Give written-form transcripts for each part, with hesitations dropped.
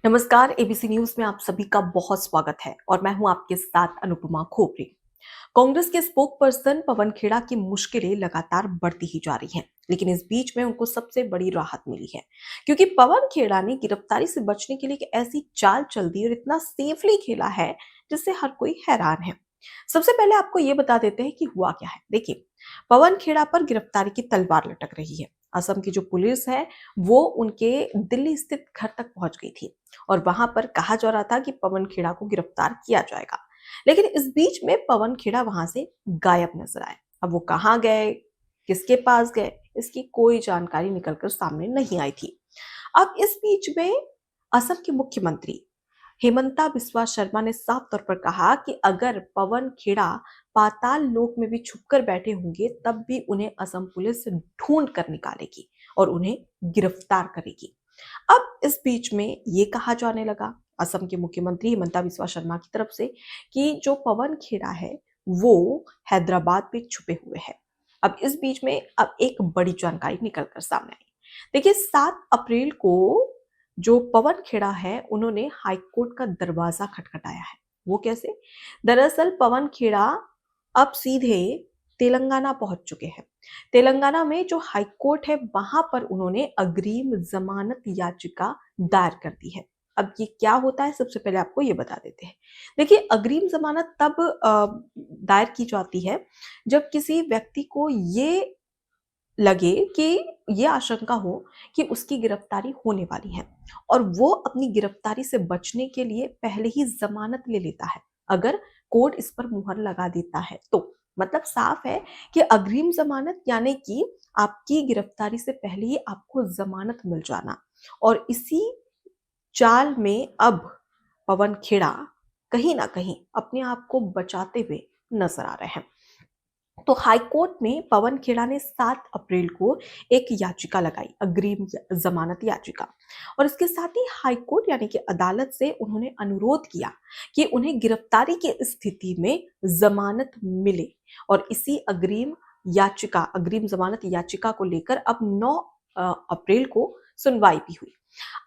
नमस्कार। ABC news में आप सभी का बहुत स्वागत है और मैं हूं आपके साथ अनुपमा खोपरे। कांग्रेस के स्पोक पर्सन पवन खेड़ा की मुश्किलें लगातार बढ़ती ही जा रही हैं, लेकिन इस बीच में उनको सबसे बड़ी राहत मिली है क्योंकि पवन खेड़ा ने गिरफ्तारी से बचने के लिए एक ऐसी चाल चल दी और इतना सेफली खेला है जिससे हर कोई हैरान है। सबसे पहले आपको ये बता देते हैं कि हुआ क्या है। देखिए, पवन खेड़ा पर गिरफ्तारी की तलवार लटक रही है। असम की जो पुलिस है वो उनके दिल्ली स्थित घर तक पहुंच गई थी और वहां पर कहा जा रहा था कि पवन खेड़ा को गिरफ्तार किया जाएगा। लेकिन इस बीच में पवन खेड़ा वहां से गायब नजर आए। अब वो कहाँ गए, किसके पास गए, इसकी कोई जानकारी निकलकर सामने नहीं आई थी। अब इस बीच में असम के मुख्यमंत्री हेमंता बिस्वा शर्मा ने साफ तौर पर कहा कि अगर पवन खेड़ा पाताल लोक में भी छुपकर बैठे होंगे तब भी उन्हें असम पुलिस ढूंढ कर निकालेगी और उन्हें गिरफ्तार करेगी। अब इस बीच में ये कहा जाने लगा असम के मुख्यमंत्री हिमंता बिस्वा शर्मा की तरफ से कि जो पवन खेड़ा है वो हैदराबाद में छुपे हुए हैं। अब इस बीच में अब एक बड़ी जानकारी निकलकर सामने आई। देखिए, 7 अप्रैल को जो पवन खेड़ा है उन्होंने हाईकोर्ट का दरवाजा खटखटाया है। वो कैसे? दरअसल पवन खेड़ा अब सीधे तेलंगाना पहुंच चुके हैं। तेलंगाना में जो हाईकोर्ट है वहां पर उन्होंने अग्रिम जमानत याचिका दायर कर दी है। अब ये क्या होता है, सबसे पहले आपको ये बता देते हैं। देखिए, अग्रिम जमानत तब दायर की जाती है जब किसी व्यक्ति को ये लगे कि ये आशंका हो कि उसकी गिरफ्तारी होने वाली है और वो अपनी गिरफ्तारी से बचने के लिए पहले ही जमानत ले लेता है। अगर कोर्ट इस पर मुहर लगा देता है तो मतलब साफ है कि अग्रिम जमानत यानी कि आपकी गिरफ्तारी से पहले ही आपको जमानत मिल जाना। और इसी चाल में अब पवन खेड़ा कहीं ना कहीं अपने आप को बचाते हुए नजर आ रहे हैं। तो हाईकोर्ट में पवन खेड़ा ने 7 अप्रैल को एक याचिका लगाई, अग्रिम जमानत याचिका। और इसके साथ ही हाईकोर्ट यानी कि अदालत से उन्होंने अनुरोध किया कि उन्हें गिरफ्तारी की स्थिति में जमानत मिले। और इसी अग्रिम जमानत याचिका को लेकर अब 9 अप्रैल को सुनवाई भी हुई।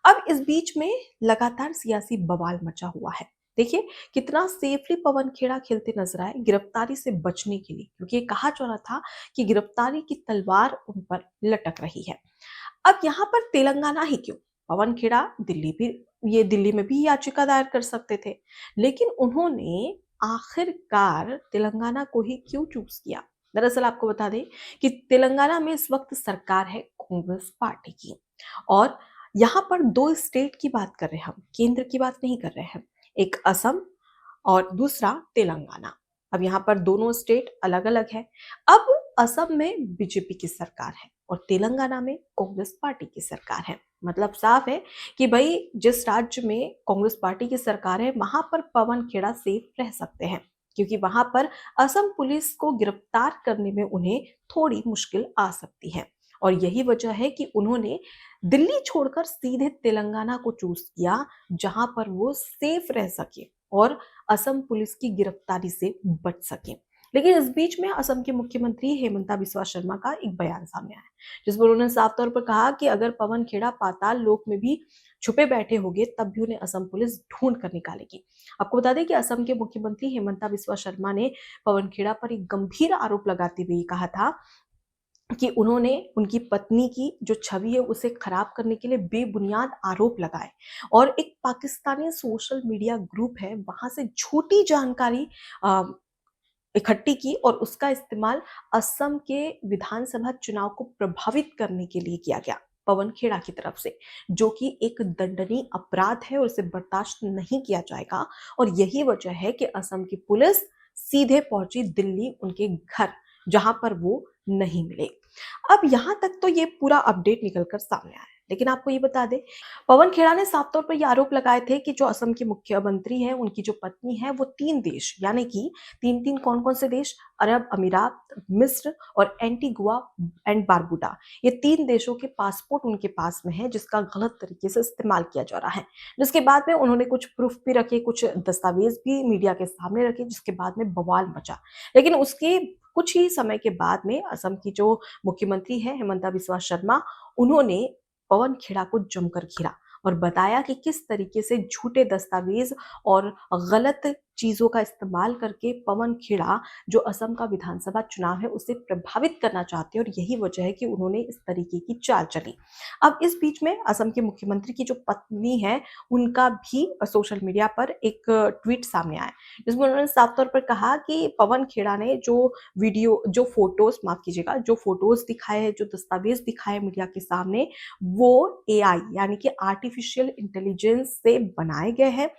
अब इस बीच में लगातार सियासी बवाल मचा हुआ है। देखिए, कितना सेफली पवन खेड़ा खेलते नजर आए गिरफ्तारी से बचने के लिए, क्योंकि ये कहा जा रहा था कि गिरफ्तारी की तलवार उन पर लटक रही है। अब यहाँ पर तेलंगाना ही क्यों, पवन खेड़ा दिल्ली में भी याचिका दायर कर सकते थे, लेकिन उन्होंने आखिरकार तेलंगाना को ही क्यों चूज किया? दरअसल आपको बता दें कि तेलंगाना में इस वक्त सरकार है कांग्रेस पार्टी की। और यहाँ पर 2 स्टेट की बात कर रहे हैं हम, केंद्र की बात नहीं कर रहे हैं। एक असम और दूसरा तेलंगाना। अब यहाँ पर दोनों स्टेट अलग अलग है। अब असम में बीजेपी की सरकार है और तेलंगाना में कांग्रेस पार्टी की सरकार है। मतलब साफ है कि भाई जिस राज्य में कांग्रेस पार्टी की सरकार है वहां पर पवन खेड़ा सेफ रह सकते हैं, क्योंकि वहां पर असम पुलिस को गिरफ्तार करने में उन्हें थोड़ी मुश्किल आ सकती है। और यही वजह है कि उन्होंने दिल्ली छोड़कर सीधे तेलंगाना को चूज किया, जहां पर वो सेफ रह सके और असम पुलिस की गिरफ्तारी से बच सके। लेकिन इस बीच में असम के मुख्यमंत्री हेमंता बिस्वा शर्मा का एक बयान सामने आया, जिस पर उन्होंने साफ तौर पर कहा कि अगर पवन खेड़ा पाताल लोक में भी छुपे बैठे होंगे तब भी उन्हें असम पुलिस ढूंढ कर निकालेगी। आपको बता दें कि असम के मुख्यमंत्री हेमंता बिस्वा शर्मा ने पवन खेड़ा पर एक गंभीर आरोप लगाते हुए कहा था कि उन्होंने उनकी पत्नी की जो छवि है उसे खराब करने के लिए बेबुनियाद आरोप लगाए और एक पाकिस्तानी सोशल मीडिया ग्रुप है वहां से झूठी जानकारी इकट्ठी की और उसका इस्तेमाल असम के विधानसभा चुनाव को प्रभावित करने के लिए किया गया पवन खेड़ा की तरफ से, जो कि एक दंडनीय अपराध है और इसे बर्दाश्त नहीं किया जाएगा। और यही वजह है कि असम की पुलिस सीधे पहुंची दिल्ली उनके घर, जहां पर वो नहीं मिले। अब यहां तक तो ये पूरा अपडेट निकलकर सामने आया है, लेकिन आपको ये बता दें, पवन खेड़ा ने साफ तौर पर ये आरोप लगाए थे कि जो असम के मुख्यमंत्री हैं उनकी जो पत्नी है वो 3 देश यानी कि 3 कौन कौन से देश, अरब अमीरात, मिस्र और एंटीगुआ एंड बारबुडा, ये 3 देशों के पासपोर्ट उनके पास में है जिसका गलत तरीके से इस्तेमाल किया जा रहा है। जिसके बाद में उन्होंने कुछ प्रूफ भी रखे, कुछ दस्तावेज भी मीडिया के सामने रखे, जिसके बाद में बवाल मचा। लेकिन उसके कुछ ही समय के बाद में असम की जो मुख्यमंत्री है हेमंता बिस्वा शर्मा, उन्होंने पवन खेड़ा को जमकर घेरा। और बताया कि किस तरीके से झूठे दस्तावेज और गलत चीजों का इस्तेमाल करके पवन खेड़ा जो असम का विधानसभा चुनाव है उसे प्रभावित करना चाहते हैं और यही वजह है कि उन्होंने इस तरीके की चाल चली। अब इस बीच में असम के मुख्यमंत्री की जो पत्नी है उनका भी सोशल मीडिया पर एक ट्वीट सामने आया जिसमें उन्होंने साफ तौर पर कहा कि पवन खेड़ा ने जो फोटोज माफ कीजिएगा जो फोटोज दिखाए हैं जो दस्तावेज दिखाए मीडिया के सामने वो एआई यानी कि आर्टिफिशियल इंटेलिजेंस से बनाए गए हैं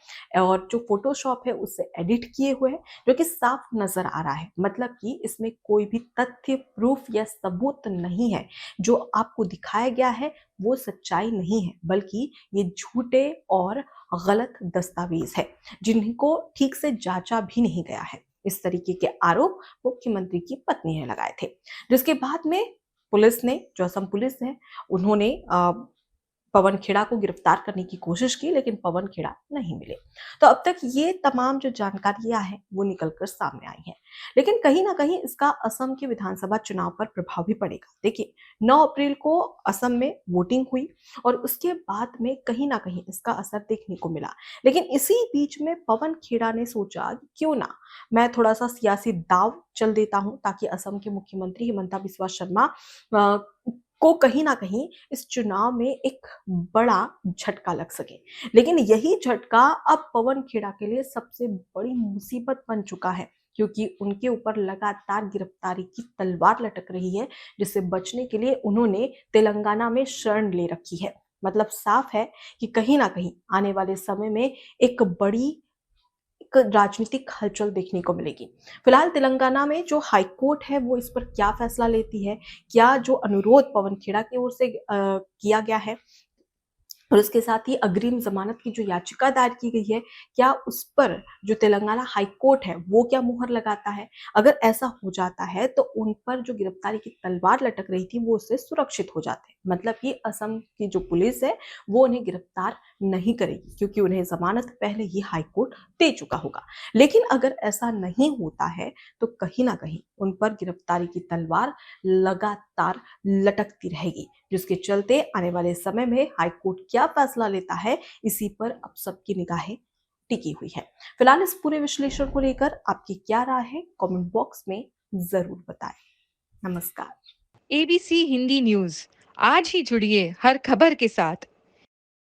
और जो फोटोशॉप है उससे एडिट किए हुए हैं जो कि साफ नजर आ रहा है। मतलब कि इसमें कोई भी तथ्य प्रूफ या सबूत नहीं है। जो आपको दिखाया गया है वो सच्चाई नहीं है बल्कि ये झूठे और गलत दस्तावेज है जिनको ठीक से जांचा भी नहीं गया है। इस तरीके के आरोप मुख्यमंत्री की पत्नी ने लगाए थे जिसके बाद में पुलिस ने जो असम पुलिस है उन्होंने पवन खेड़ा को गिरफ्तार करने की कोशिश की लेकिन पवन खेड़ा नहीं मिले। तो अब तक ये तमाम जो जानकारियां हैं वो निकलकर सामने आई हैं लेकिन कहीं ना कहीं इसका असम के विधानसभा चुनाव पर प्रभाव भी पड़ेगा। देखिए 9 अप्रैल को असम में वोटिंग हुई और उसके बाद में कहीं ना कहीं इसका असर देखने को मिला। लेकिन इसी बीच में पवन खेड़ा ने सोचा कि क्यों ना मैं थोड़ा सा सियासी दाव चल देता हूं ताकि असम के मुख्यमंत्री हिमंता बिस्वा शर्मा को कहीं ना कहीं इस चुनाव में एक बड़ा झटका लग सके। लेकिन यही झटका अब पवन खेड़ा के लिए सबसे बड़ी मुसीबत बन चुका है क्योंकि उनके ऊपर लगातार गिरफ्तारी की तलवार लटक रही है जिससे बचने के लिए उन्होंने तेलंगाना में शरण ले रखी है। मतलब साफ है कि कहीं ना कहीं आने वाले समय में एक बड़ी एक राजनीतिक हलचल देखने को मिलेगी। फिलहाल तेलंगाना में जो हाई कोर्ट है वो इस पर क्या फैसला लेती है, क्या जो अनुरोध पवन खेड़ा की ओर से किया गया है और उसके साथ ही अग्रिम जमानत की जो याचिका दायर की गई है क्या उस पर जो तेलंगाना हाई कोर्ट है वो क्या मुहर लगाता है। अगर ऐसा हो जाता है तो उन पर जो गिरफ्तारी की तलवार लटक रही थी वो उससे सुरक्षित हो जाते हैं। मतलब कि असम की जो पुलिस है वो उन्हें गिरफ्तार नहीं करेगी क्योंकि उन्हें जमानत पहले ही हाई कोर्ट दे चुका होगा। लेकिन अगर ऐसा नहीं होता है तो कहीं ना कहीं उन पर गिरफ्तारी की तलवार लगातार लटकती रहेगी जिसके चलते आने वाले समय में हाईकोर्ट क्या फैसला लेता है इसी पर अब सबकी निगाहें टिकी हुई है। फिलहाल इस पूरे विश्लेषण को लेकर आपकी क्या राय है कमेंट बॉक्स में जरूर बताएं। नमस्कार। एबीसी हिंदी न्यूज आज ही जुड़िए हर खबर के साथ